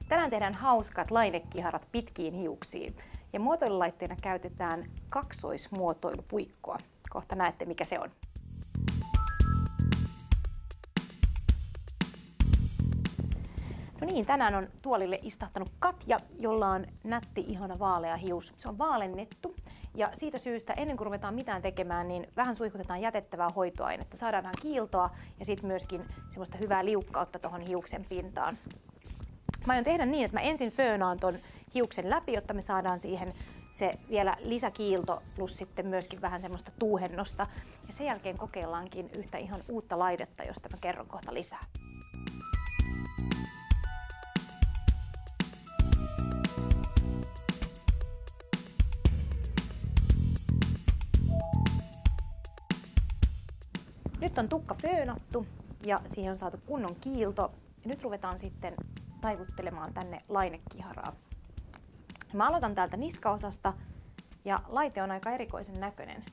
Tänään tehdään hauskat lainekiharat pitkiin hiuksiin ja muotoilulaitteena käytetään kaksoismuotoilupuikkoa. Kohta näette mikä se on. No niin, tänään on tuolille istahtanut Katja, jolla on nätti, ihana vaalea hius. Se on vaalennettu ja siitä syystä ennen kuin ruvetaan mitään tekemään, niin vähän suihkutetaan jätettävää hoitoainetta. Saadaan vähän kiiltoa ja sitten myöskin semmoista hyvää liukkautta tuohon hiuksen pintaan. Mä aion tehdä niin, että mä ensin föönaan ton hiuksen läpi, jotta me saadaan siihen se vielä lisäkiilto plus sitten myöskin vähän semmoista tuuhennosta. Ja sen jälkeen kokeillaankin yhtä ihan uutta laitetta, josta mä kerron kohta lisää. Nyt on tukka föönattu ja siihen on saatu kunnon kiilto. Ja nyt ruvetaan sitten taivuttelemaan tänne lainekiharaa. Mä aloitan täältä niskaosasta ja laite on aika erikoisen näköinen.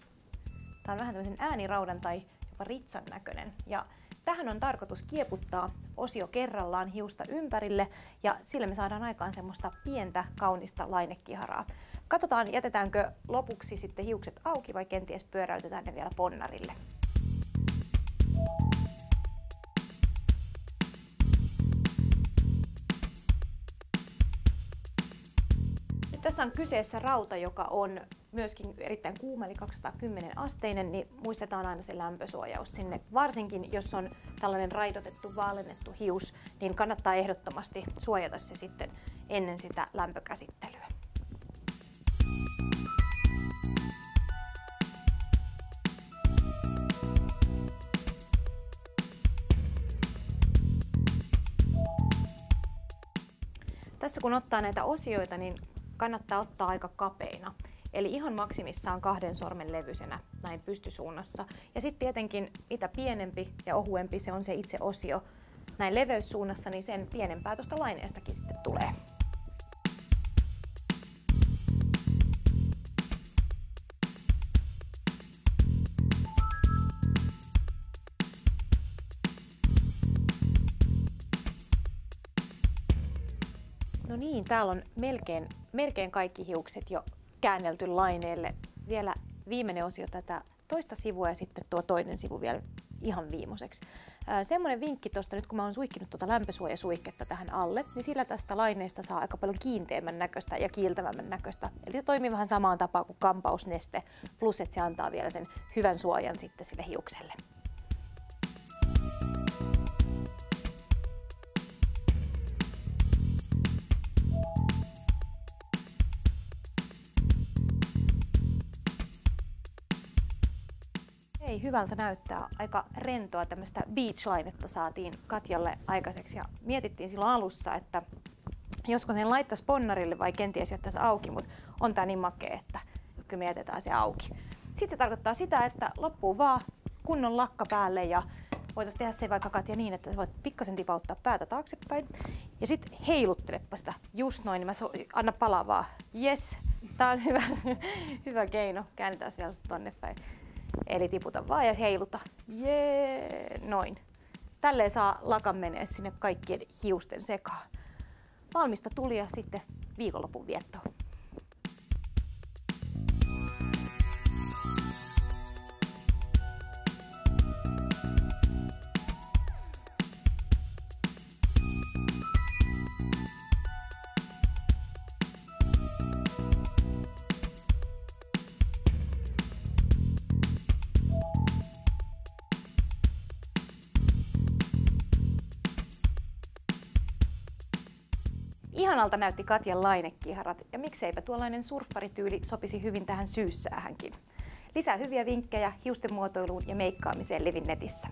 Tää on vähän tämmöisen ääniraudan tai jopa ritsan näköinen. Ja tähän on tarkoitus kieputtaa osio kerrallaan hiusta ympärille ja sillä me saadaan aikaan semmoista pientä kaunista lainekiharaa. Katsotaan, jätetäänkö lopuksi sitten hiukset auki vai kenties pyöräytetään ne vielä ponnarille. Tässä on kyseessä rauta, joka on myöskin erittäin kuuma, eli 210 asteinen, niin muistetaan aina se lämpösuojaus sinne. Varsinkin jos on tällainen raidotettu, vaalennettu hius, niin kannattaa ehdottomasti suojata se sitten ennen sitä lämpökäsittelyä. Tässä kun ottaa näitä osioita, niin kannattaa ottaa aika kapeina. Eli ihan maksimissaan 2 sormen levyisenä näin pystysuunnassa. Ja sitten tietenkin mitä pienempi ja ohuempi se on se itse osio näin leveyssuunnassa, niin sen pienempää tuosta laineestakin sitten tulee. No niin, täällä on melkein kaikki hiukset jo käännelty laineelle. Vielä viimeinen osio tätä toista sivua ja sitten tuo toinen sivu vielä ihan viimeiseksi. Semmoinen vinkki tuosta, nyt kun mä oon suihkinut tuota lämpösuojasuihketta tähän alle, niin sillä tästä laineesta saa aika paljon kiinteämmän näköistä ja kiiltävämmän näköistä. Eli se toimii vähän samaan tapaan kuin kampausneste, plus että se antaa vielä sen hyvän suojan sitten sille hiukselle. Ei, hyvältä näyttää. Aika rentoa tämmöistä beach-lainetta saatiin Katjalle aikaiseksi ja mietittiin silloin alussa, että josko sen laittaisi ponnarille vai kenties jättäisi auki, mutta on tää niin makea, että kyllä me jätetään se auki. Sitten tarkoittaa sitä, että loppuu vaan kunnon lakka päälle ja voitaisiin tehdä se vaikka Katja niin, että sä voit pikkasen tipauttaa päätä taaksepäin ja sitten heiluttelepa sitä just noin, niin mä anna palaa vaan. Jes, tää on hyvä keino. Käännetään vielä tonne päin. Eli tiputa vaan ja heiluta. Jee, noin. Tälleen saa lakan menee sinne kaikkien hiusten sekaan. Valmista tuli ja sitten viikonlopun viettoon. Ihanalta näytti Katjan lainekiharat ja mikseipä tuollainen surffarityyli sopisi hyvin tähän syyssäähänkin. Lisää hyviä vinkkejä hiusten muotoiluun ja meikkaamiseen Livin netissä.